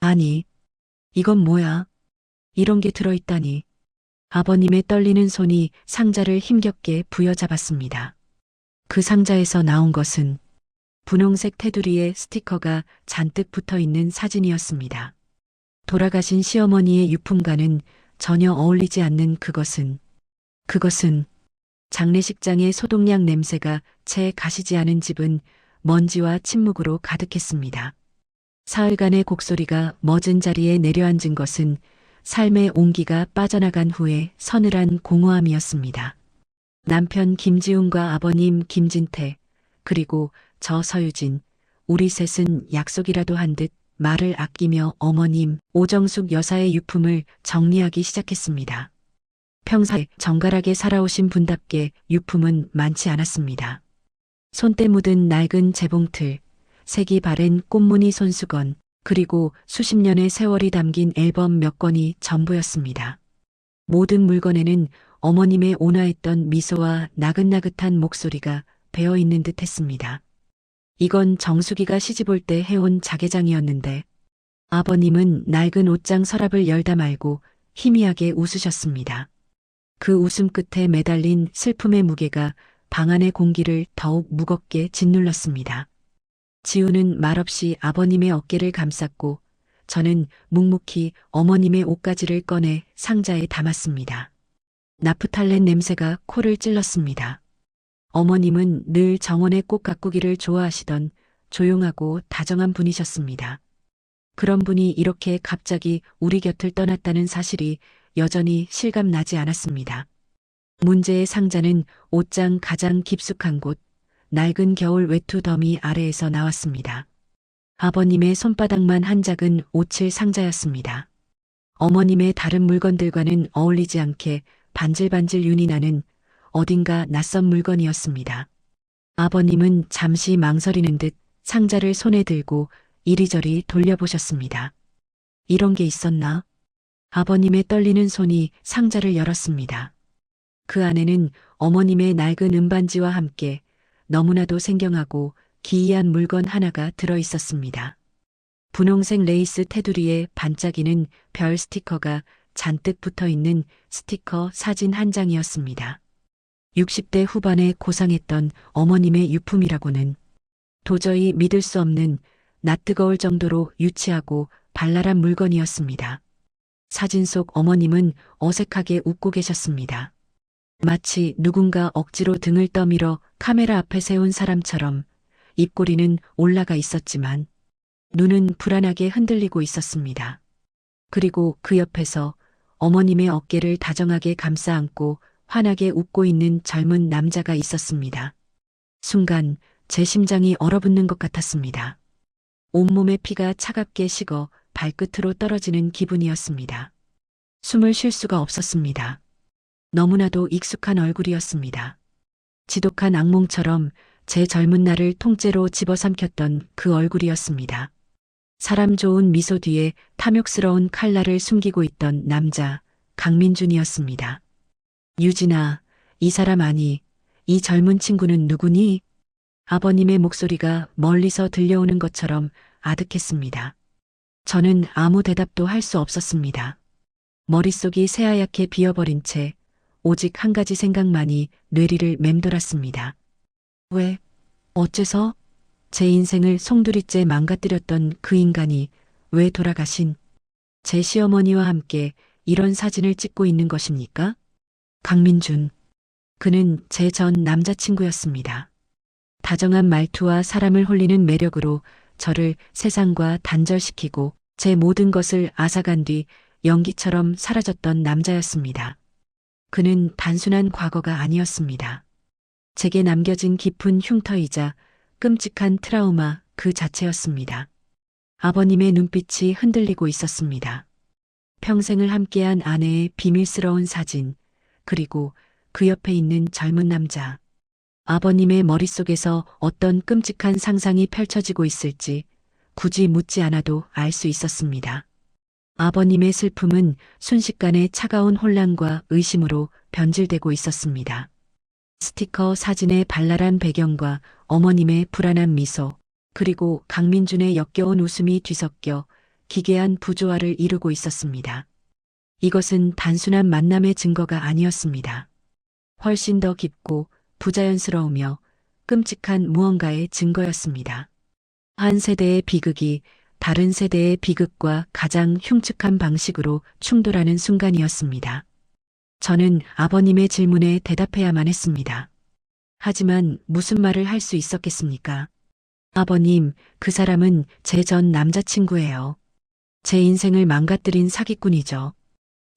아니, 이건 뭐야? 이런 게 들어있다니. 아버님의 떨리는 손이 상자를 힘겹게 부여잡았습니다. 그 상자에서 나온 것은 분홍색 테두리에 스티커가 잔뜩 붙어 있는 사진이었습니다. 돌아가신 시어머니의 유품과는 전혀 어울리지 않는 그것은 장례식장의 소독약 냄새가 채 가시지 않은 집은 먼지와 침묵으로 가득했습니다. 사흘간의 곡소리가 멎은 자리에 내려앉은 것은 삶의 온기가 빠져나간 후에 서늘한 공허함이었습니다. 남편 김지훈과 아버님 김진태, 그리고 저 서유진, 우리 셋은 약속이라도 한 듯 말을 아끼며 어머님 오정숙 여사의 유품을 정리하기 시작했습니다. 평생 정갈하게 살아오신 분답게 유품은 많지 않았습니다. 손때 묻은 낡은 재봉틀, 색이 바랜 꽃무늬 손수건, 그리고 수십 년의 세월이 담긴 앨범 몇 권이 전부였습니다. 모든 물건에는 어머님의 온화했던 미소와 나긋나긋한 목소리가 배어 있는 듯 했습니다. 이건 정숙이가 시집올 때 해온 자개장이었는데 아버님은 낡은 옷장 서랍을 열다 말고 희미하게 웃으셨습니다. 그 웃음 끝에 매달린 슬픔의 무게가 방 안의 공기를 더욱 무겁게 짓눌렀습니다. 지우는 말없이 아버님의 어깨를 감쌌고 저는 묵묵히 어머님의 옷가지를 꺼내 상자에 담았습니다. 나프탈렌 냄새가 코를 찔렀습니다. 어머님은 늘 정원의 꽃 가꾸기를 좋아하시던 조용하고 다정한 분이셨습니다. 그런 분이 이렇게 갑자기 우리 곁을 떠났다는 사실이 여전히 실감나지 않았습니다. 문제의 상자는 옷장 가장 깊숙한 곳, 낡은 겨울 외투 더미 아래에서 나왔습니다. 아버님의 손바닥만 한 작은 오칠 상자였습니다. 어머님의 다른 물건들과는 어울리지 않게 반질반질 윤이 나는 어딘가 낯선 물건이었습니다. 아버님은 잠시 망설이는 듯 상자를 손에 들고 이리저리 돌려보셨습니다. 이런 게 있었나? 아버님의 떨리는 손이 상자를 열었습니다. 그 안에는 어머님의 낡은 은반지와 함께 너무나도 생경하고 기이한 물건 하나가 들어 있었습니다. 분홍색 레이스 테두리에 반짝이는 별 스티커가 잔뜩 붙어 있는 스티커 사진 한 장이었습니다. 60대 후반에 고상했던 어머님의 유품이라고는 도저히 믿을 수 없는 낯뜨거울 정도로 유치하고 발랄한 물건이었습니다. 사진 속 어머님은 어색하게 웃고 계셨습니다. 마치 누군가 억지로 등을 떠밀어 카메라 앞에 세운 사람처럼 입꼬리는 올라가 있었지만 눈은 불안하게 흔들리고 있었습니다. 그리고 그 옆에서 어머님의 어깨를 다정하게 감싸 안고 환하게 웃고 있는 젊은 남자가 있었습니다. 순간 제 심장이 얼어붙는 것 같았습니다. 온몸의 피가 차갑게 식어 발끝으로 떨어지는 기분이었습니다. 숨을 쉴 수가 없었습니다. 너무나도 익숙한 얼굴이었습니다. 지독한 악몽처럼 제 젊은 날을 통째로 집어삼켰던 그 얼굴이었습니다. 사람 좋은 미소 뒤에 탐욕스러운 칼날을 숨기고 있던 남자, 강민준이었습니다. 유진아, 이 사람 아니, 이 젊은 친구는 누구니? 아버님의 목소리가 멀리서 들려오는 것처럼 아득했습니다. 저는 아무 대답도 할 수 없었습니다. 머릿속이 새하얗게 비어버린 채 오직 한 가지 생각만이 뇌리를 맴돌았습니다. 왜? 어째서? 제 인생을 송두리째 망가뜨렸던 그 인간이 왜 돌아가신 제 시어머니와 함께 이런 사진을 찍고 있는 것입니까? 강민준. 그는 제 전 남자친구였습니다. 다정한 말투와 사람을 홀리는 매력으로 저를 세상과 단절시키고 제 모든 것을 앗아간 뒤 연기처럼 사라졌던 남자였습니다. 그는 단순한 과거가 아니었습니다. 제게 남겨진 깊은 흉터이자 끔찍한 트라우마 그 자체였습니다. 아버님의 눈빛이 흔들리고 있었습니다. 평생을 함께한 아내의 비밀스러운 사진, 그리고 그 옆에 있는 젊은 남자. 아버님의 머릿속에서 어떤 끔찍한 상상이 펼쳐지고 있을지 굳이 묻지 않아도 알 수 있었습니다. 아버님의 슬픔은 순식간에 차가운 혼란과 의심으로 변질되고 있었습니다. 스티커 사진의 발랄한 배경과 어머님의 불안한 미소, 그리고 강민준의 역겨운 웃음이 뒤섞여 기괴한 부조화를 이루고 있었습니다. 이것은 단순한 만남의 증거가 아니었습니다. 훨씬 더 깊고 부자연스러우며 끔찍한 무언가의 증거였습니다. 한 세대의 비극이 다른 세대의 비극과 가장 흉측한 방식으로 충돌하는 순간이었습니다. 저는 아버님의 질문에 대답해야만 했습니다. 하지만 무슨 말을 할 수 있었겠습니까? 아버님, 그 사람은 제 전 남자친구예요. 제 인생을 망가뜨린 사기꾼이죠.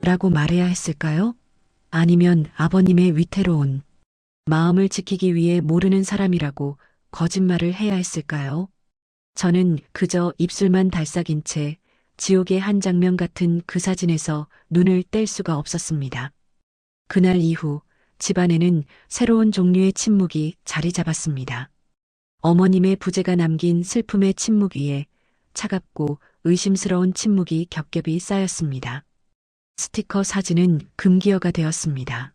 라고 말해야 했을까요? 아니면 아버님의 위태로운 마음을 지키기 위해 모르는 사람이라고 거짓말을 해야 했을까요? 저는 그저 입술만 달싹인 채 지옥의 한 장면 같은 그 사진에서 눈을 뗄 수가 없었습니다. 그날 이후 집안에는 새로운 종류의 침묵이 자리 잡았습니다. 어머님의 부재가 남긴 슬픔의 침묵 위에 차갑고 의심스러운 침묵이 겹겹이 쌓였습니다. 스티커 사진은 금기어가 되었습니다.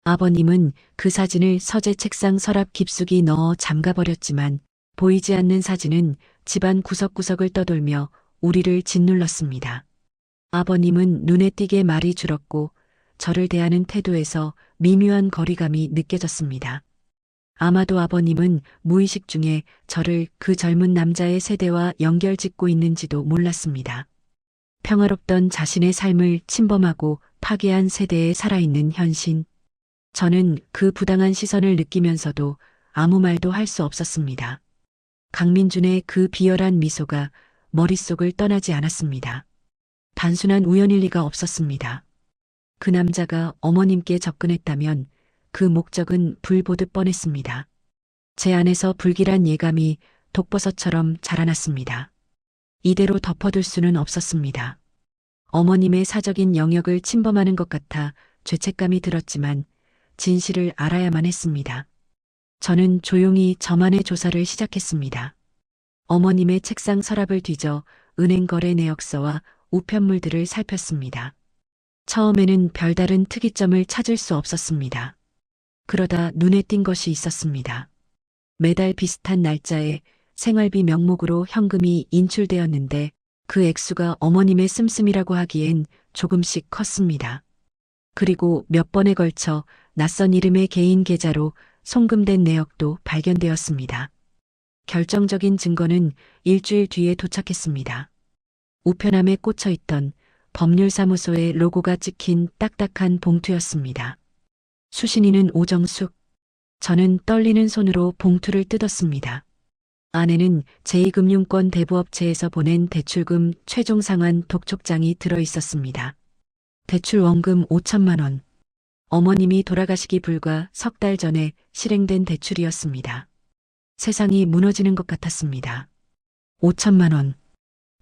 아버님은 그 사진을 서재 책상 서랍 깊숙이 넣어 잠가버렸지만 보이지 않는 사진은 집안 구석구석을 떠돌며 우리를 짓눌렀습니다. 아버님은 눈에 띄게 말이 줄었고 저를 대하는 태도에서 미묘한 거리감이 느껴졌습니다. 아마도 아버님은 무의식 중에 저를 그 젊은 남자의 세대와 연결짓고 있는지도 몰랐습니다. 평화롭던 자신의 삶을 침범하고 파괴한 세대에 살아있는 현신. 저는 그 부당한 시선을 느끼면서도 아무 말도 할 수 없었습니다. 강민준의 그 비열한 미소가 머릿속을 떠나지 않았습니다. 단순한 우연일 리가 없었습니다. 그 남자가 어머님께 접근했다면 그 목적은 불 보듯 뻔했습니다. 제 안에서 불길한 예감이 독버섯처럼 자라났습니다. 이대로 덮어둘 수는 없었습니다. 어머님의 사적인 영역을 침범하는 것 같아 죄책감이 들었지만 진실을 알아야만 했습니다. 저는 조용히 저만의 조사를 시작했습니다. 어머님의 책상 서랍을 뒤져 은행 거래 내역서와 우편물들을 살폈습니다. 처음에는 별다른 특이점을 찾을 수 없었습니다. 그러다 눈에 띈 것이 있었습니다. 매달 비슷한 날짜에 생활비 명목으로 현금이 인출되었는데 그 액수가 어머님의 씀씀이라고 하기엔 조금씩 컸습니다. 그리고 몇 번에 걸쳐 낯선 이름의 개인 계좌로 송금된 내역도 발견되었습니다. 결정적인 증거는 일주일 뒤에 도착했습니다. 우편함에 꽂혀 있던 법률사무소의 로고가 찍힌 딱딱한 봉투였습니다. 수신인은 오정숙. 저는 떨리는 손으로 봉투를 뜯었습니다. 안에는 제2금융권 대부업체에서 보낸 대출금 최종 상환 독촉장이 들어 있었습니다. 대출 원금 5천만 원. 어머님이 돌아가시기 불과 석 달 전에 실행된 대출이었습니다. 세상이 무너지는 것 같았습니다. 5천만 원.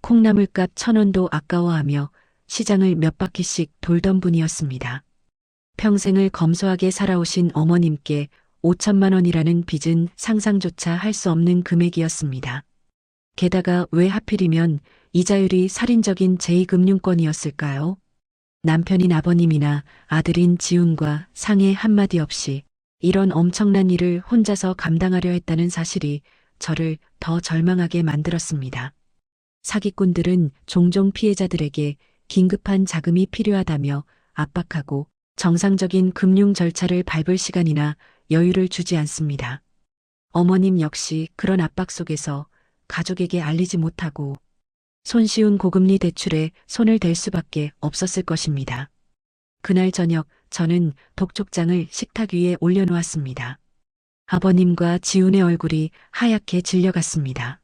콩나물값 1,000원도 아까워하며 시장을 몇 바퀴씩 돌던 분이었습니다. 평생을 검소하게 살아오신 어머님께 5천만 원이라는 빚은 상상조차 할 수 없는 금액이었습니다. 게다가 왜 하필이면 이자율이 살인적인 제2금융권이었을까요? 남편인 아버님이나 아들인 지훈과 상의 한마디 없이 이런 엄청난 일을 혼자서 감당하려 했다는 사실이 저를 더 절망하게 만들었습니다. 사기꾼들은 종종 피해자들에게 긴급한 자금이 필요하다며 압박하고 정상적인 금융 절차를 밟을 시간이나 여유를 주지 않습니다. 어머님 역시 그런 압박 속에서 가족에게 알리지 못하고 손쉬운 고금리 대출에 손을 댈 수밖에 없었을 것입니다. 그날 저녁 저는 독촉장을 식탁 위에 올려놓았습니다. 아버님과 지훈의 얼굴이 하얗게 질려갔습니다.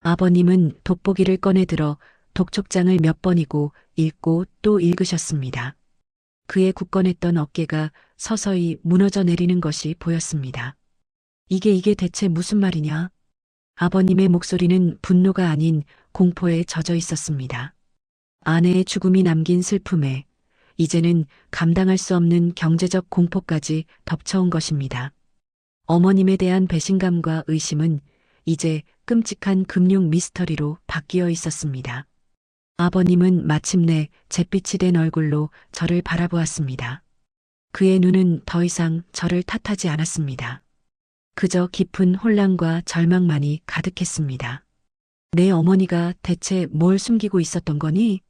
아버님은 돋보기를 꺼내 들어 독촉장을 몇 번이고 읽고 또 읽으셨습니다. 그의 굳건했던 어깨가 서서히 무너져 내리는 것이 보였습니다. 이게 대체 무슨 말이냐? 아버님의 목소리는 분노가 아닌 공포에 젖어 있었습니다. 아내의 죽음이 남긴 슬픔에 이제는 감당할 수 없는 경제적 공포까지 덮쳐온 것입니다. 어머님에 대한 배신감과 의심은 이제 끔찍한 금융 미스터리로 바뀌어 있었습니다. 아버님은 마침내 잿빛이 된 얼굴로 저를 바라보았습니다. 그의 눈은 더 이상 저를 탓하지 않았습니다. 그저 깊은 혼란과 절망만이 가득했습니다. 내 어머니가 대체 뭘 숨기고 있었던 거니?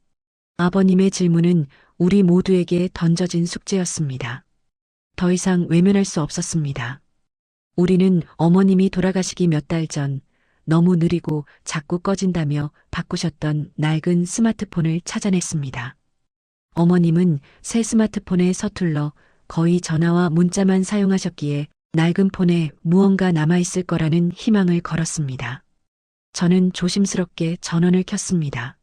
아버님의 질문은 우리 모두에게 던져진 숙제였습니다. 더 이상 외면할 수 없었습니다. 우리는 어머님이 돌아가시기 몇 달 전 너무 느리고 자꾸 꺼진다며 바꾸셨던 낡은 스마트폰을 찾아냈습니다. 어머님은 새 스마트폰에 서툴러 거의 전화와 문자만 사용하셨기에 낡은 폰에 무언가 남아있을 거라는 희망을 걸었습니다. 저는 조심스럽게 전원을 켰습니다.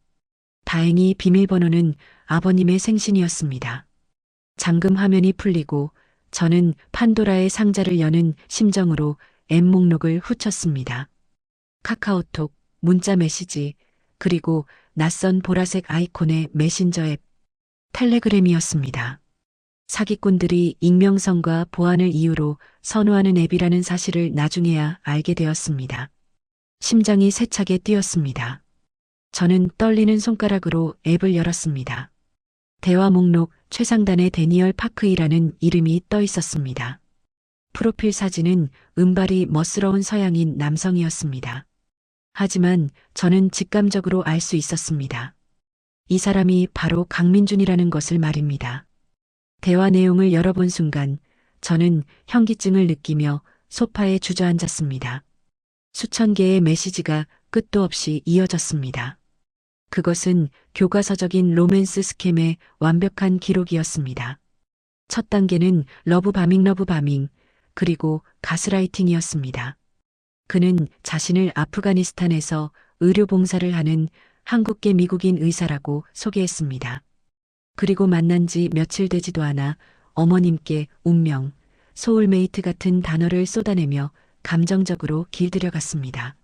다행히 비밀번호는 아버님의 생신이었습니다. 잠금 화면이 풀리고 저는 판도라의 상자를 여는 심정으로 앱 목록을 후쳤습니다. 카카오톡, 문자 메시지, 그리고 낯선 보라색 아이콘의 메신저 앱, 텔레그램이었습니다. 사기꾼들이 익명성과 보안을 이유로 선호하는 앱이라는 사실을 나중에야 알게 되었습니다. 심장이 세차게 뛰었습니다. 저는 떨리는 손가락으로 앱을 열었습니다. 대화 목록 최상단에 데니얼 파크이라는 이름이 떠 있었습니다. 프로필 사진은 은발이 멋스러운 서양인 남성이었습니다. 하지만 저는 직감적으로 알 수 있었습니다. 이 사람이 바로 강민준이라는 것을 말입니다. 대화 내용을 열어본 순간 저는 현기증을 느끼며 소파에 주저앉았습니다. 수천 개의 메시지가 끝도 없이 이어졌습니다. 그것은 교과서적인 로맨스 스캠의 완벽한 기록이었습니다. 첫 단계는 러브바밍, 그리고 가스라이팅이었습니다. 그는 자신을 아프가니스탄에서 의료봉사를 하는 한국계 미국인 의사라고 소개했습니다. 그리고 만난 지 며칠 되지도 않아 어머님께 운명, 소울메이트 같은 단어를 쏟아내며 감정적으로 길들여갔습니다.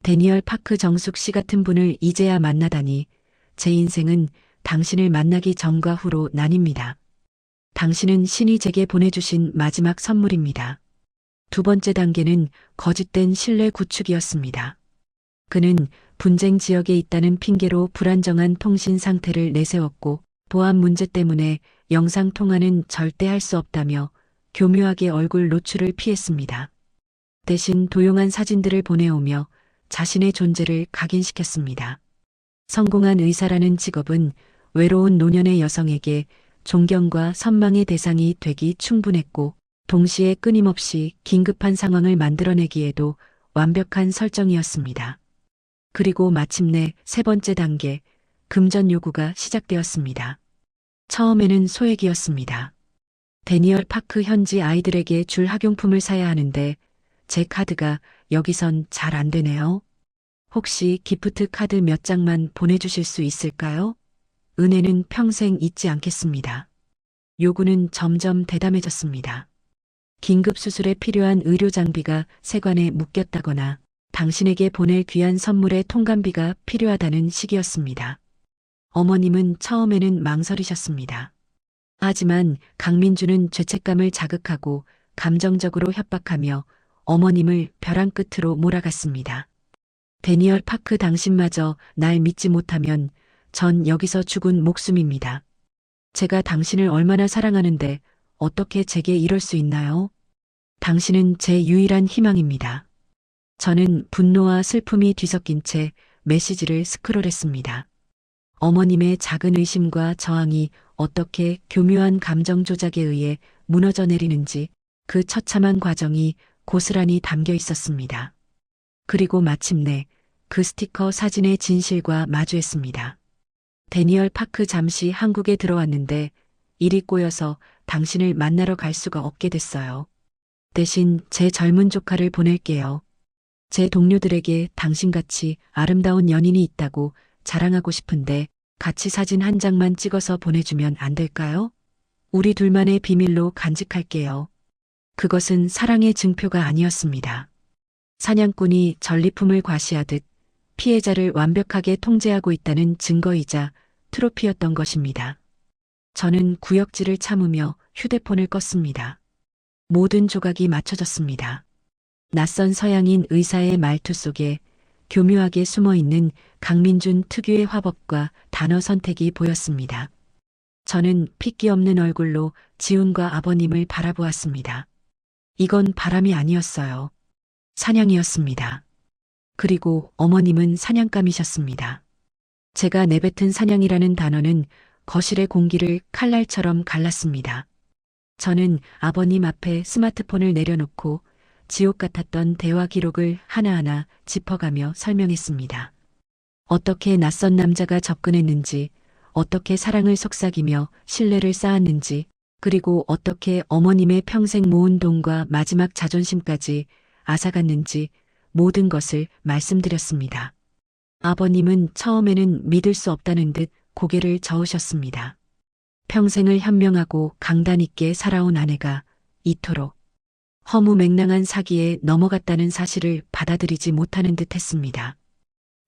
데니얼 파크 정숙 씨 같은 분을 이제야 만나다니 제 인생은 당신을 만나기 전과 후로 나뉩니다. 당신은 신이 제게 보내주신 마지막 선물입니다. 두 번째 단계는 거짓된 신뢰 구축이었습니다. 그는 분쟁 지역에 있다는 핑계로 불안정한 통신 상태를 내세웠고 보안 문제 때문에 영상 통화는 절대 할 수 없다며 교묘하게 얼굴 노출을 피했습니다. 대신 도용한 사진들을 보내오며 자신의 존재를 각인시켰습니다. 성공한 의사라는 직업은 외로운 노년의 여성에게 존경과 선망의 대상이 되기 충분했고 동시에 끊임없이 긴급한 상황을 만들어내기에도 완벽한 설정이었습니다. 그리고 마침내 세 번째 단계, 금전 요구가 시작되었습니다. 처음에는 소액이었습니다. 데니얼 파크 현지 아이들에게 줄 학용품을 사야 하는데 제 카드가 여기선 잘 안 되네요. 혹시 기프트 카드 몇 장만 보내주실 수 있을까요? 은혜는 평생 잊지 않겠습니다. 요구는 점점 대담해졌습니다. 긴급 수술에 필요한 의료 장비가 세관에 묶였다거나 당신에게 보낼 귀한 선물의 통관비가 필요하다는 식이었습니다. 어머님은 처음에는 망설이셨습니다. 하지만 강민주는 죄책감을 자극하고 감정적으로 협박하며 어머님을 벼랑 끝으로 몰아갔습니다. 데니얼 파크 당신마저 날 믿지 못하면 전 여기서 죽은 목숨입니다. 제가 당신을 얼마나 사랑하는데 어떻게 제게 이럴 수 있나요? 당신은 제 유일한 희망입니다. 저는 분노와 슬픔이 뒤섞인 채 메시지를 스크롤했습니다. 어머님의 작은 의심과 저항이 어떻게 교묘한 감정 조작에 의해 무너져 내리는지 그 처참한 과정이 고스란히 담겨 있었습니다. 그리고 마침내 그 스티커 사진의 진실과 마주했습니다. 데니얼 파크 잠시 한국에 들어왔는데 일이 꼬여서 당신을 만나러 갈 수가 없게 됐어요. 대신 제 젊은 조카를 보낼게요. 제 동료들에게 당신같이 아름다운 연인이 있다고 자랑하고 싶은데 같이 사진 한 장만 찍어서 보내주면 안 될까요? 우리 둘만의 비밀로 간직할게요. 그것은 사랑의 증표가 아니었습니다. 사냥꾼이 전리품을 과시하듯 피해자를 완벽하게 통제하고 있다는 증거이자 트로피였던 것입니다. 저는 구역질을 참으며 휴대폰을 껐습니다. 모든 조각이 맞춰졌습니다. 낯선 서양인 의사의 말투 속에 교묘하게 숨어있는 강민준 특유의 화법과 단어 선택이 보였습니다. 저는 핏기 없는 얼굴로 지훈과 아버님을 바라보았습니다. 이건 바람이 아니었어요. 사냥이었습니다. 그리고 어머님은 사냥감이셨습니다. 제가 내뱉은 사냥이라는 단어는 거실의 공기를 칼날처럼 갈랐습니다. 저는 아버님 앞에 스마트폰을 내려놓고 지옥 같았던 대화 기록을 하나하나 짚어가며 설명했습니다. 어떻게 낯선 남자가 접근했는지, 어떻게 사랑을 속삭이며 신뢰를 쌓았는지, 그리고 어떻게 어머님의 평생 모은 돈과 마지막 자존심까지 앗아갔는지 모든 것을 말씀드렸습니다. 아버님은 처음에는 믿을 수 없다는 듯 고개를 저으셨습니다. 평생을 현명하고 강단 있게 살아온 아내가 이토록 허무맹랑한 사기에 넘어갔다는 사실을 받아들이지 못하는 듯 했습니다.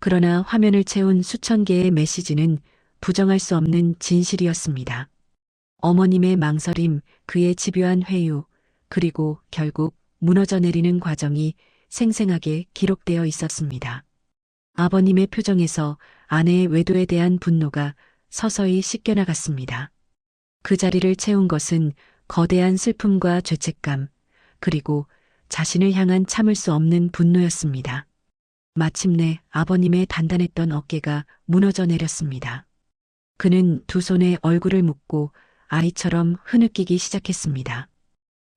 그러나 화면을 채운 수천 개의 메시지는 부정할 수 없는 진실이었습니다. 어머님의 망설임, 그의 집요한 회유, 그리고 결국 무너져 내리는 과정이 생생하게 기록되어 있었습니다. 아버님의 표정에서 아내의 외도에 대한 분노가 서서히 씻겨나갔습니다. 그 자리를 채운 것은 거대한 슬픔과 죄책감, 그리고 자신을 향한 참을 수 없는 분노였습니다. 마침내 아버님의 단단했던 어깨가 무너져 내렸습니다. 그는 두 손에 얼굴을 묶고 아이처럼 흐느끼기 시작했습니다.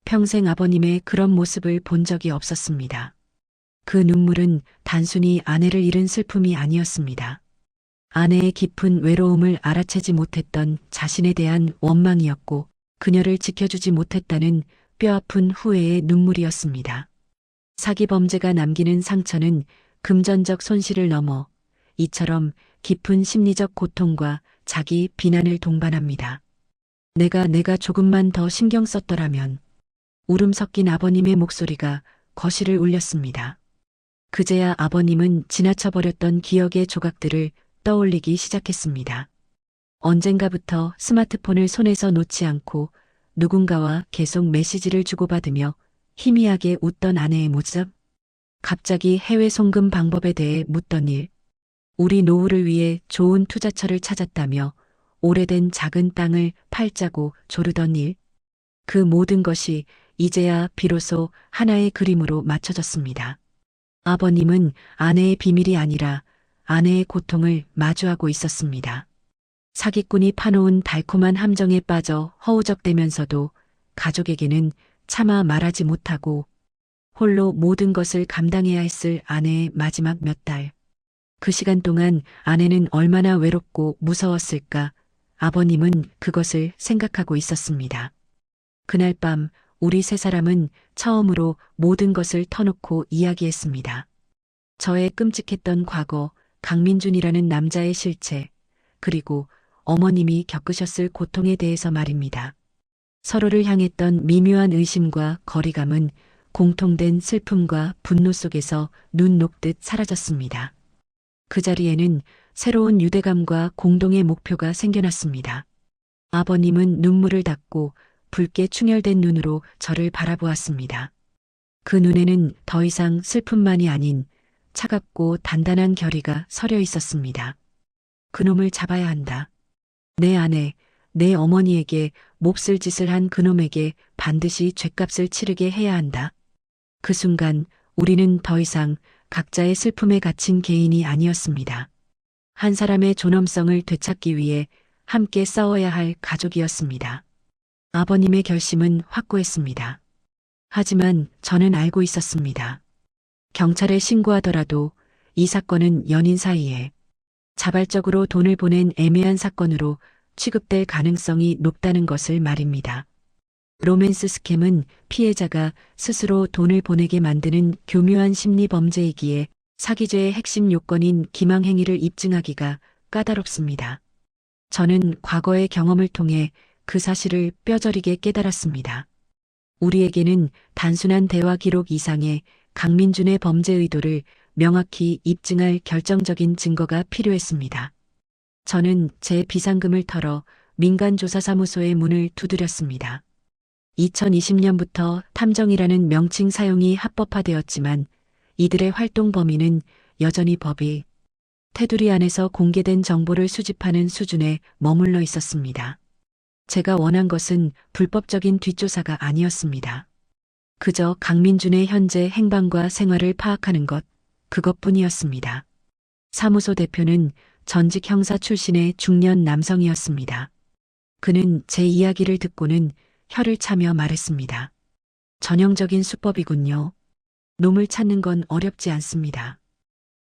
평생 아버님의 그런 모습을 본 적이 없었습니다. 그 눈물은 단순히 아내를 잃은 슬픔이 아니었습니다. 아내의 깊은 외로움을 알아채지 못했던 자신에 대한 원망이었고 그녀를 지켜주지 못했다는 뼈아픈 후회의 눈물이었습니다. 사기 범죄가 남기는 상처는 금전적 손실을 넘어 이처럼 깊은 심리적 고통과 자기 비난을 동반합니다. 내가 조금만 더 신경 썼더라면. 울음 섞인 아버님의 목소리가 거실을 울렸습니다. 그제야 아버님은 지나쳐버렸던 기억의 조각들을 떠올리기 시작했습니다. 언젠가부터 스마트폰을 손에서 놓지 않고 누군가와 계속 메시지를 주고받으며 희미하게 웃던 아내의 모습, 갑자기 해외 송금 방법에 대해 묻던 일, 우리 노후를 위해 좋은 투자처를 찾았다며 오래된 작은 땅을 팔자고 조르던 일, 그 모든 것이 이제야 비로소 하나의 그림으로 맞춰졌습니다. 아버님은 아내의 비밀이 아니라 아내의 고통을 마주하고 있었습니다. 사기꾼이 파놓은 달콤한 함정에 빠져 허우적대면서도 가족에게는 차마 말하지 못하고 홀로 모든 것을 감당해야 했을 아내의 마지막 몇 달. 그 시간 동안 아내는 얼마나 외롭고 무서웠을까 아버님은 그것을 생각하고 있었습니다. 그날 밤 우리 세 사람은 처음으로 모든 것을 터놓고 이야기했습니다. 저의 끔찍했던 과거, 강민준이라는 남자의 실체, 그리고 어머님이 겪으셨을 고통에 대해서 말입니다. 서로를 향했던 미묘한 의심과 거리감은 공통된 슬픔과 분노 속에서 눈 녹듯 사라졌습니다. 그 자리에는 새로운 유대감과 공동의 목표가 생겨났습니다. 아버님은 눈물을 닦고 붉게 충혈된 눈으로 저를 바라보았습니다. 그 눈에는 더 이상 슬픔만이 아닌 차갑고 단단한 결의가 서려 있었습니다. 그놈을 잡아야 한다. 내 아내, 내 어머니에게 몹쓸 짓을 한 그놈에게 반드시 죗값을 치르게 해야 한다. 그 순간 우리는 더 이상 각자의 슬픔에 갇힌 개인이 아니었습니다. 한 사람의 존엄성을 되찾기 위해 함께 싸워야 할 가족이었습니다. 아버님의 결심은 확고했습니다. 하지만 저는 알고 있었습니다. 경찰에 신고하더라도 이 사건은 연인 사이에 자발적으로 돈을 보낸 애매한 사건으로 취급될 가능성이 높다는 것을 말입니다. 로맨스 스캠은 피해자가 스스로 돈을 보내게 만드는 교묘한 심리 범죄이기에 사기죄의 핵심 요건인 기망행위를 입증하기가 까다롭습니다. 저는 과거의 경험을 통해 그 사실을 뼈저리게 깨달았습니다. 우리에게는 단순한 대화 기록 이상의 강민준의 범죄 의도를 명확히 입증할 결정적인 증거가 필요했습니다. 저는 제 비상금을 털어 민간조사사무소의 문을 두드렸습니다. 2020년부터 탐정이라는 명칭 사용이 합법화되었지만 이들의 활동 범위는 여전히 법이 테두리 안에서 공개된 정보를 수집하는 수준에 머물러 있었습니다. 제가 원한 것은 불법적인 뒷조사가 아니었습니다. 그저 강민준의 현재 행방과 생활을 파악하는 것, 그것뿐이었습니다. 사무소 대표는 전직 형사 출신의 중년 남성이었습니다. 그는 제 이야기를 듣고는 혀를 차며 말했습니다. 전형적인 수법이군요. 놈을 찾는 건 어렵지 않습니다.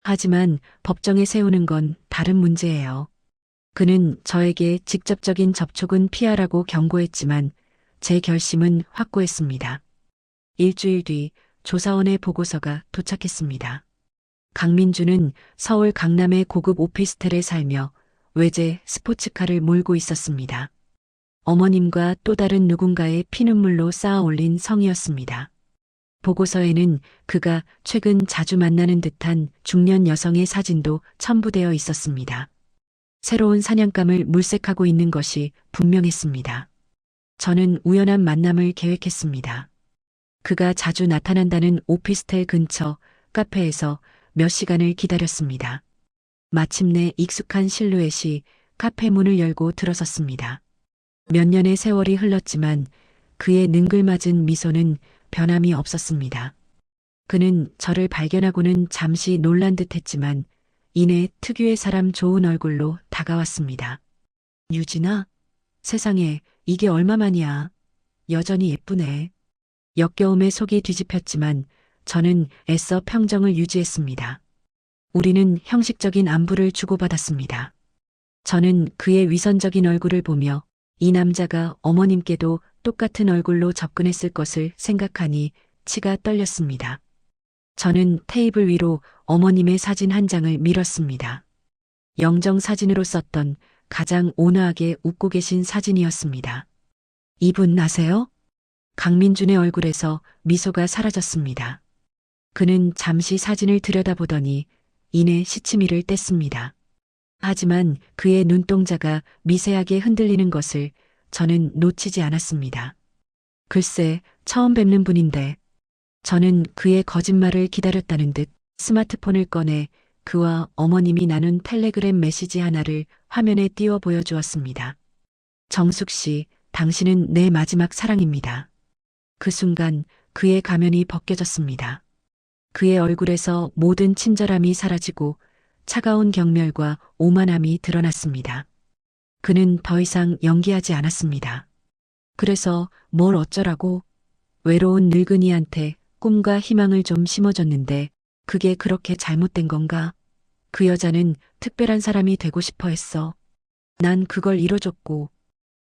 하지만 법정에 세우는 건 다른 문제예요. 그는 저에게 직접적인 접촉은 피하라고 경고했지만 제 결심은 확고했습니다. 일주일 뒤 조사원의 보고서가 도착했습니다. 강민주는 서울 강남의 고급 오피스텔에 살며 외제 스포츠카를 몰고 있었습니다. 어머님과 또 다른 누군가의 피눈물로 쌓아 올린 성이었습니다. 보고서에는 그가 최근 자주 만나는 듯한 중년 여성의 사진도 첨부되어 있었습니다. 새로운 사냥감을 물색하고 있는 것이 분명했습니다. 저는 우연한 만남을 계획했습니다. 그가 자주 나타난다는 오피스텔 근처 카페에서 몇 시간을 기다렸습니다. 마침내 익숙한 실루엣이 카페 문을 열고 들어섰습니다. 몇 년의 세월이 흘렀지만 그의 능글맞은 미소는 변함이 없었습니다. 그는 저를 발견하고는 잠시 놀란 듯했지만 이내 특유의 사람 좋은 얼굴로 다가왔습니다. 유진아, 세상에 이게 얼마만이야. 여전히 예쁘네. 역겨움에 속이 뒤집혔지만 저는 애써 평정을 유지했습니다. 우리는 형식적인 안부를 주고받았습니다. 저는 그의 위선적인 얼굴을 보며 이 남자가 어머님께도 똑같은 얼굴로 접근했을 것을 생각하니 치가 떨렸습니다. 저는 테이블 위로 어머님의 사진 한 장을 밀었습니다. 영정 사진으로 썼던 가장 온화하게 웃고 계신 사진이었습니다. 이분 아세요? 강민준의 얼굴에서 미소가 사라졌습니다. 그는 잠시 사진을 들여다보더니 이내 시치미를 뗐습니다. 하지만 그의 눈동자가 미세하게 흔들리는 것을 저는 놓치지 않았습니다. 글쎄, 처음 뵙는 분인데. 저는 그의 거짓말을 기다렸다는 듯 스마트폰을 꺼내 그와 어머님이 나눈 텔레그램 메시지 하나를 화면에 띄워 보여주었습니다. 정숙 씨, 당신은 내 마지막 사랑입니다. 그 순간 그의 가면이 벗겨졌습니다. 그의 얼굴에서 모든 친절함이 사라지고 차가운 경멸과 오만함이 드러났습니다. 그는 더 이상 연기하지 않았습니다. 그래서 뭘 어쩌라고? 외로운 늙은이한테 꿈과 희망을 좀 심어줬는데 그게 그렇게 잘못된 건가? 그 여자는 특별한 사람이 되고 싶어 했어. 난 그걸 이뤄줬고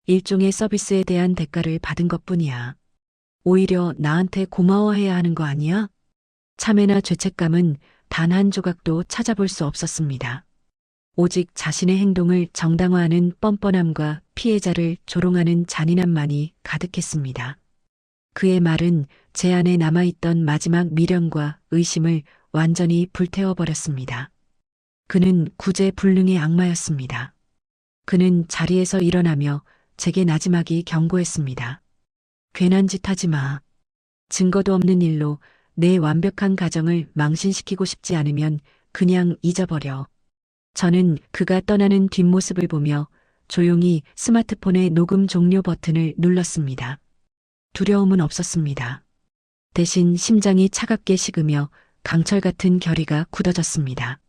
일종의 서비스에 대한 대가를 받은 것뿐이야. 오히려 나한테 고마워해야 하는 거 아니야? 참회나 죄책감은 단 한 조각도 찾아볼 수 없었습니다. 오직 자신의 행동을 정당화하는 뻔뻔함과 피해자를 조롱하는 잔인함만이 가득했습니다. 그의 말은 제 안에 남아있던 마지막 미련과 의심을 완전히 불태워버렸습니다. 그는 구제불능의 악마였습니다. 그는 자리에서 일어나며 제게 나지막이 경고했습니다. 괜한 짓 하지 마. 증거도 없는 일로 내 완벽한 가정을 망신시키고 싶지 않으면 그냥 잊어버려. 저는 그가 떠나는 뒷모습을 보며 조용히 스마트폰의 녹음 종료 버튼을 눌렀습니다. 두려움은 없었습니다. 대신 심장이 차갑게 식으며 강철 같은 결의가 굳어졌습니다.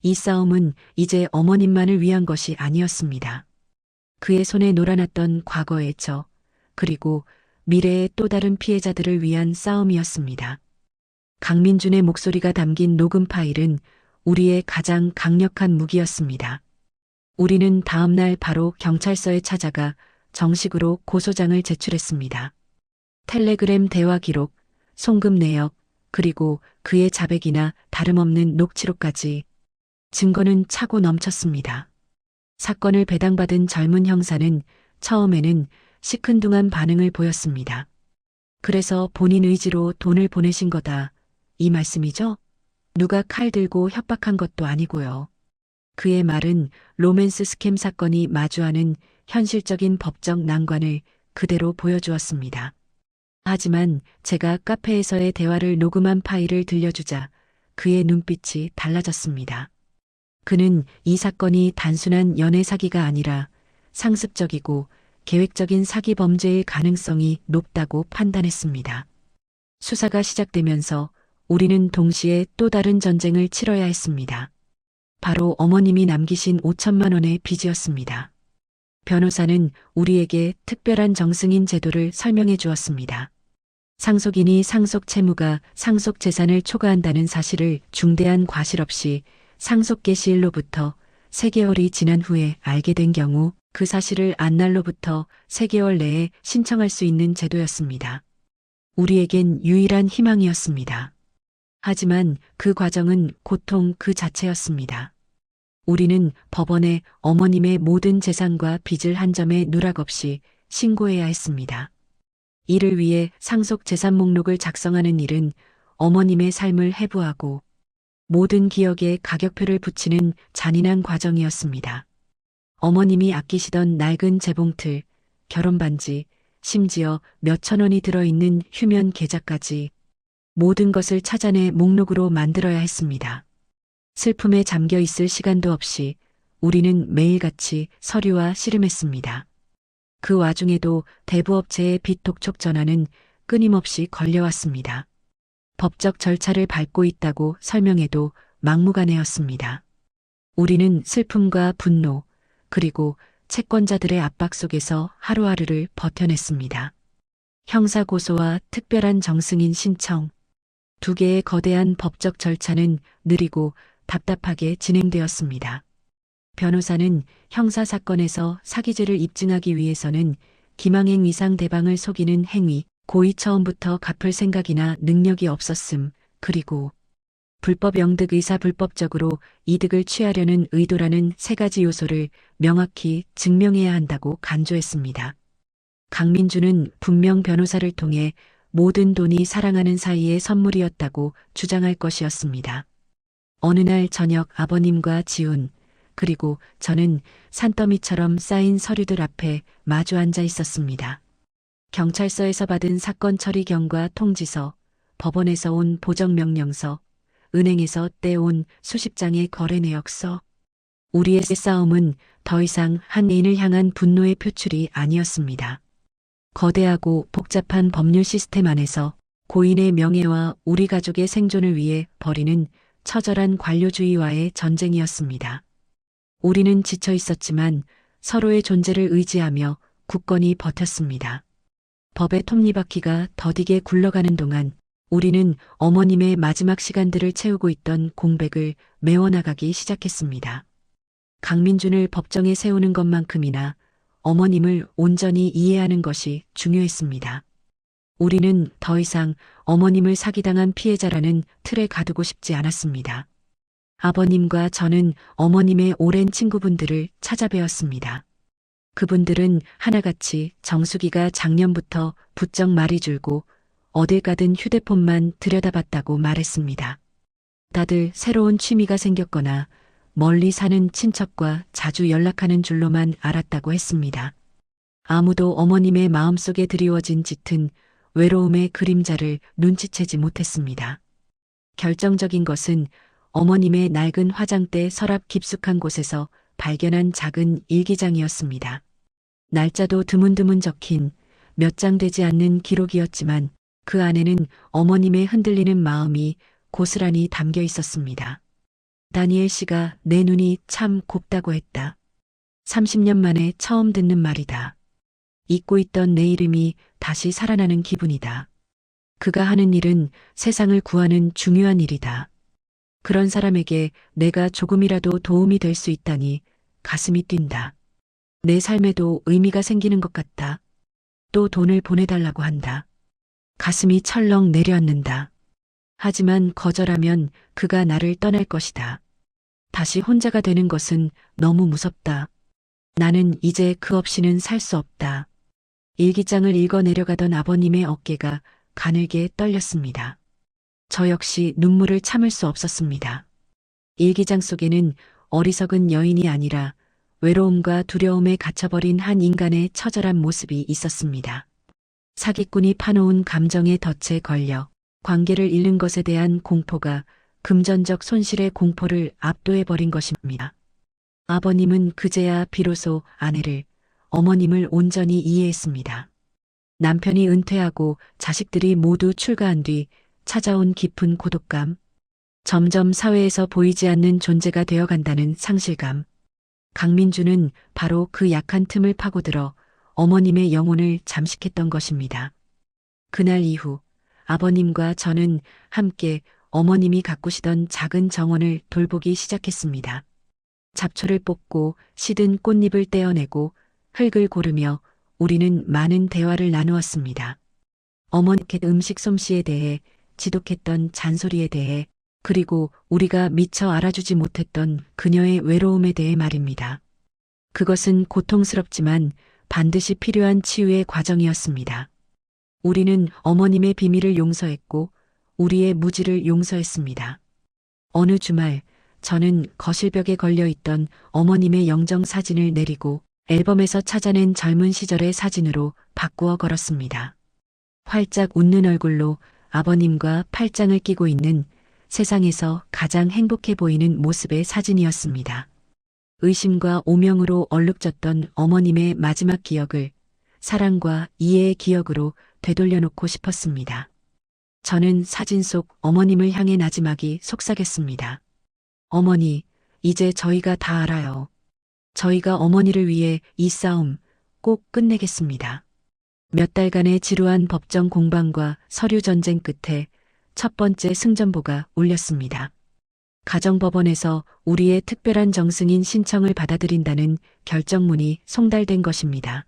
이 싸움은 이제 어머님만을 위한 것이 아니었습니다. 그의 손에 놀아났던 과거의 저, 그리고 미래의 또 다른 피해자들을 위한 싸움이었습니다. 강민준의 목소리가 담긴 녹음 파일은 우리의 가장 강력한 무기였습니다. 우리는 다음 날 바로 경찰서에 찾아가 정식으로 고소장을 제출했습니다. 텔레그램 대화 기록, 송금 내역, 그리고 그의 자백이나 다름없는 녹취록까지 증거는 차고 넘쳤습니다. 사건을 배당받은 젊은 형사는 처음에는 시큰둥한 반응을 보였습니다. 그래서 본인 의지로 돈을 보내신 거다. 이 말씀이죠? 누가 칼 들고 협박한 것도 아니고요. 그의 말은 로맨스 스캠 사건이 마주하는 현실적인 법적 난관을 그대로 보여주었습니다. 하지만 제가 카페에서의 대화를 녹음한 파일을 들려주자 그의 눈빛이 달라졌습니다. 그는 이 사건이 단순한 연애 사기가 아니라 상습적이고 계획적인 사기 범죄의 가능성이 높다고 판단했습니다. 수사가 시작되면서 우리는 동시에 또 다른 전쟁을 치러야 했습니다. 바로 어머님이 남기신 5천만 원의 빚이었습니다. 변호사는 우리에게 특별한 정승인 제도를 설명해 주었습니다. 상속인이 상속 채무가 상속 재산을 초과한다는 사실을 중대한 과실 없이 상속 개시일로부터 3개월이 지난 후에 알게 된 경우 그 사실을 안 날로부터 3개월 내에 신청할 수 있는 제도였습니다. 우리에겐 유일한 희망이었습니다. 하지만 그 과정은 고통 그 자체였습니다. 우리는 법원에 어머님의 모든 재산과 빚을 한 점에 누락 없이 신고해야 했습니다. 이를 위해 상속 재산 목록을 작성하는 일은 어머님의 삶을 해부하고 모든 기억에 가격표를 붙이는 잔인한 과정이었습니다. 어머님이 아끼시던 낡은 재봉틀, 결혼반지, 심지어 몇천 원이 들어있는 휴면 계좌까지 모든 것을 찾아내 목록으로 만들어야 했습니다. 슬픔에 잠겨 있을 시간도 없이 우리는 매일같이 서류와 씨름했습니다. 그 와중에도 대부업체의 빚 독촉 전화는 끊임없이 걸려왔습니다. 법적 절차를 밟고 있다고 설명해도 막무가내였습니다. 우리는 슬픔과 분노, 그리고 채권자들의 압박 속에서 하루하루를 버텨냈습니다. 형사고소와 특별한 정승인 신청, 2개의 거대한 법적 절차는 느리고 답답하게 진행되었습니다. 변호사는 형사사건에서 사기죄를 입증하기 위해서는 기망행 이상 대방을 속이는 행위, 고의 처음부터 갚을 생각이나 능력이 없었음, 그리고 불법 영득 의사 불법적으로 이득을 취하려는 의도라는 3가지 요소를 명확히 증명해야 한다고 간주했습니다. 강민주는 분명 변호사를 통해 모든 돈이 사랑하는 사이의 선물이었다고 주장할 것이었습니다. 어느 날 저녁 아버님과 지훈, 그리고 저는 산더미처럼 쌓인 서류들 앞에 마주 앉아 있었습니다. 경찰서에서 받은 사건 처리경과 통지서, 법원에서 온 보정명령서, 은행에서 떼온 수십 장의 거래 내역서. 우리의 싸움은 더 이상 한 애인을 향한 분노의 표출이 아니었습니다. 거대하고 복잡한 법률 시스템 안에서 고인의 명예와 우리 가족의 생존을 위해 벌이는 처절한 관료주의와의 전쟁이었습니다. 우리는 지쳐 있었지만 서로의 존재를 의지하며 굳건히 버텼습니다. 법의 톱니바퀴가 더디게 굴러가는 동안 우리는 어머님의 마지막 시간들을 채우고 있던 공백을 메워나가기 시작했습니다. 강민준을 법정에 세우는 것만큼이나 어머님을 온전히 이해하는 것이 중요했습니다. 우리는 더 이상 어머님을 사기당한 피해자라는 틀에 가두고 싶지 않았습니다. 아버님과 저는 어머님의 오랜 친구분들을 찾아뵈었습니다. 그분들은 하나같이 정수기가 작년부터 부쩍 말이 줄고 어딜 가든 휴대폰만 들여다봤다고 말했습니다. 다들 새로운 취미가 생겼거나 멀리 사는 친척과 자주 연락하는 줄로만 알았다고 했습니다. 아무도 어머님의 마음속에 드리워진 짙은 외로움의 그림자를 눈치채지 못했습니다. 결정적인 것은 어머님의 낡은 화장대 서랍 깊숙한 곳에서 발견한 작은 일기장이었습니다. 날짜도 드문드문 적힌 몇 장 되지 않는 기록이었지만 그 안에는 어머님의 흔들리는 마음이 고스란히 담겨 있었습니다. 다니엘 씨가 내 눈이 참 곱다고 했다. 30년 만에 처음 듣는 말이다. 잊고 있던 내 이름이 다시 살아나는 기분이다. 그가 하는 일은 세상을 구하는 중요한 일이다. 그런 사람에게 내가 조금이라도 도움이 될 수 있다니 가슴이 뛴다. 내 삶에도 의미가 생기는 것 같다. 또 돈을 보내달라고 한다. 가슴이 철렁 내려앉는다. 하지만 거절하면 그가 나를 떠날 것이다. 다시 혼자가 되는 것은 너무 무섭다. 나는 이제 그 없이는 살 수 없다. 일기장을 읽어 내려가던 아버님의 어깨가 가늘게 떨렸습니다. 저 역시 눈물을 참을 수 없었습니다. 일기장 속에는 어리석은 여인이 아니라 외로움과 두려움에 갇혀버린 한 인간의 처절한 모습이 있었습니다. 사기꾼이 파놓은 감정의 덫에 걸려 관계를 잃는 것에 대한 공포가 금전적 손실의 공포를 압도해버린 것입니다. 아버님은 그제야 비로소 아내를, 어머님을 온전히 이해했습니다. 남편이 은퇴하고 자식들이 모두 출가한 뒤 찾아온 깊은 고독감, 점점 사회에서 보이지 않는 존재가 되어간다는 상실감. 강민주는 바로 그 약한 틈을 파고들어 어머님의 영혼을 잠식했던 것입니다. 그날 이후 아버님과 저는 함께 어머님이 가꾸시던 작은 정원을 돌보기 시작했습니다. 잡초를 뽑고 시든 꽃잎을 떼어내고 흙을 고르며 우리는 많은 대화를 나누었습니다. 어머니께 음식 솜씨에 대해, 지독했던 잔소리에 대해, 그리고 우리가 미처 알아주지 못했던 그녀의 외로움에 대해 말입니다. 그것은 고통스럽지만 반드시 필요한 치유의 과정이었습니다. 우리는 어머님의 비밀을 용서했고 우리의 무지를 용서했습니다. 어느 주말 저는 거실벽에 걸려있던 어머님의 영정 사진을 내리고 앨범에서 찾아낸 젊은 시절의 사진으로 바꾸어 걸었습니다. 활짝 웃는 얼굴로 아버님과 팔짱을 끼고 있는 세상에서 가장 행복해 보이는 모습의 사진이었습니다. 의심과 오명으로 얼룩졌던 어머님의 마지막 기억을 사랑과 이해의 기억으로 되돌려놓고 싶었습니다. 저는 사진 속 어머님을 향해 나지막이 속삭였습니다. 어머니, 이제 저희가 다 알아요. 저희가 어머니를 위해 이 싸움 꼭 끝내겠습니다. 몇 달간의 지루한 법정 공방과 서류 전쟁 끝에 첫 번째 승전보가 울렸습니다. 가정법원에서 우리의 특별한 정승인 신청을 받아들인다는 결정문이 송달된 것입니다.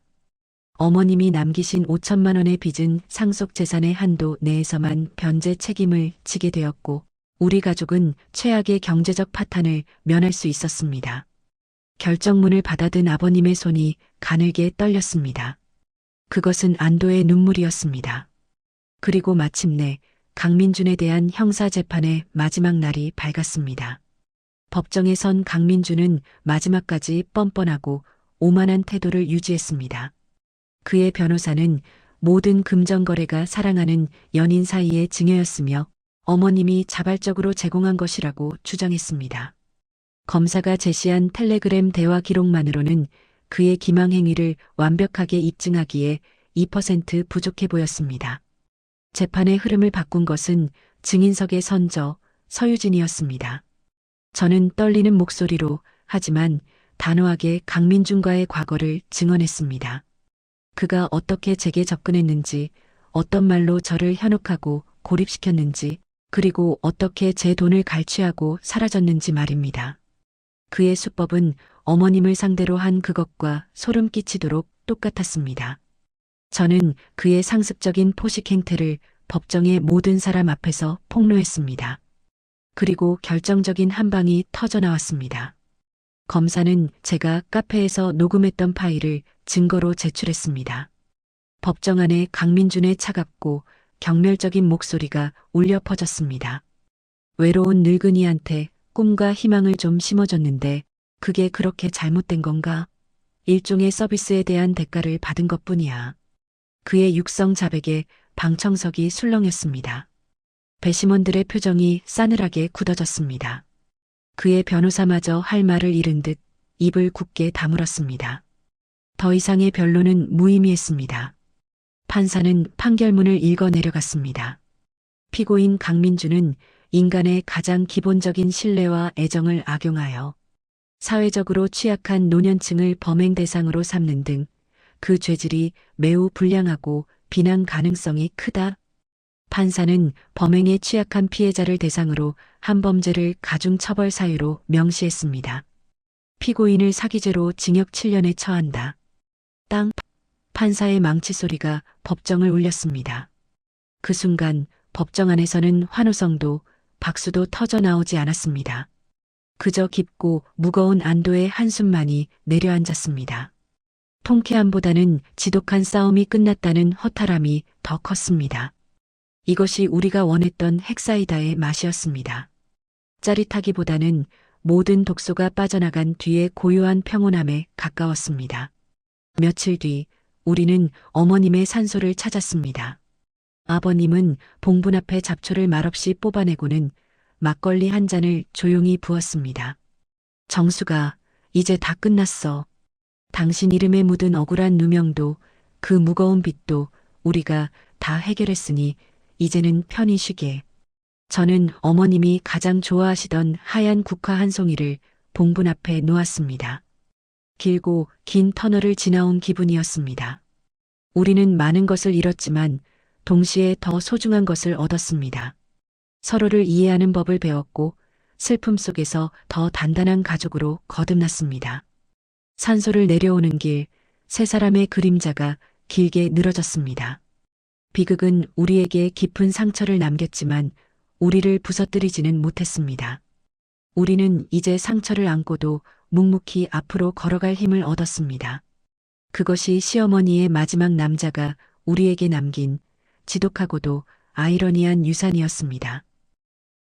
어머님이 남기신 5천만 원의 빚은 상속 재산의 한도 내에서만 변제 책임을 지게 되었고 우리 가족은 최악의 경제적 파탄을 면할 수 있었습니다. 결정문을 받아든 아버님의 손이 가늘게 떨렸습니다. 그것은 안도의 눈물이었습니다. 그리고 마침내 강민준에 대한 형사재판의 마지막 날이 밝았습니다. 법정에 선 강민준은 마지막까지 뻔뻔하고 오만한 태도를 유지했습니다. 그의 변호사는 모든 금전거래가 사랑하는 연인 사이의 증여였으며 어머님이 자발적으로 제공한 것이라고 주장했습니다. 검사가 제시한 텔레그램 대화 기록만으로는 그의 기망 행위를 완벽하게 입증하기에 2% 부족해 보였습니다. 재판의 흐름을 바꾼 것은 증인석의 선저 서유진이었습니다. 저는 떨리는 목소리로 하지만 단호하게 강민준과의 과거를 증언했습니다. 그가 어떻게 제게 접근했는지, 어떤 말로 저를 현혹하고 고립시켰는지, 그리고 어떻게 제 돈을 갈취하고 사라졌는지 말입니다. 그의 수법은 어머님을 상대로 한 그것과 소름 끼치도록 똑같았습니다. 저는 그의 상습적인 포식 행태를 법정의 모든 사람 앞에서 폭로했습니다. 그리고 결정적인 한 방이 터져나왔습니다. 검사는 제가 카페에서 녹음했던 파일을 증거로 제출했습니다. 법정 안에 강민준의 차갑고 경멸적인 목소리가 울려 퍼졌습니다. 외로운 늙은이한테 꿈과 희망을 좀 심어줬는데 그게 그렇게 잘못된 건가? 일종의 서비스에 대한 대가를 받은 것뿐이야. 그의 육성 자백에 방청석이 술렁였습니다. 배심원들의 표정이 싸늘하게 굳어졌습니다. 그의 변호사마저 할 말을 잃은 듯 입을 굳게 다물었습니다. 더 이상의 변론은 무의미했습니다. 판사는 판결문을 읽어 내려갔습니다. 피고인 강민주는 인간의 가장 기본적인 신뢰와 애정을 악용하여 사회적으로 취약한 노년층을 범행 대상으로 삼는 등 그 죄질이 매우 불량하고 비난 가능성이 크다. 판사는 범행에 취약한 피해자를 대상으로 한범죄를 가중처벌 사유로 명시했습니다. 피고인을 사기죄로 징역 7년에 처한다. 땅. 판사의 망치 소리가 법정을 울렸습니다. 그 순간 법정 안에서는 환호성도 박수도 터져 나오지 않았습니다. 그저 깊고 무거운 안도의 한숨만이 내려앉았습니다. 통쾌함보다는 지독한 싸움이 끝났다는 허탈함이 더 컸습니다. 이것이 우리가 원했던 핵사이다의 맛이었습니다. 짜릿하기보다는 모든 독소가 빠져나간 뒤의 고요한 평온함에 가까웠습니다. 며칠 뒤 우리는 어머님의 산소를 찾았습니다. 아버님은 봉분 앞에 잡초를 말없이 뽑아내고는 막걸리 한 잔을 조용히 부었습니다. 정수가, 이제 다 끝났어. 당신 이름에 묻은 억울한 누명도 그 무거운 빚도 우리가 다 해결했으니 이제는 편히 쉬게. 저는 어머님이 가장 좋아하시던 하얀 국화 한 송이를 봉분 앞에 놓았습니다. 길고 긴 터널을 지나온 기분이었습니다. 우리는 많은 것을 잃었지만 동시에 더 소중한 것을 얻었습니다. 서로를 이해하는 법을 배웠고 슬픔 속에서 더 단단한 가족으로 거듭났습니다. 산소를 내려오는 길, 세 사람의 그림자가 길게 늘어졌습니다. 비극은 우리에게 깊은 상처를 남겼지만 우리를 부서뜨리지는 못했습니다. 우리는 이제 상처를 안고도 묵묵히 앞으로 걸어갈 힘을 얻었습니다. 그것이 시어머니의 마지막 남자가 우리에게 남긴 지독하고도 아이러니한 유산이었습니다.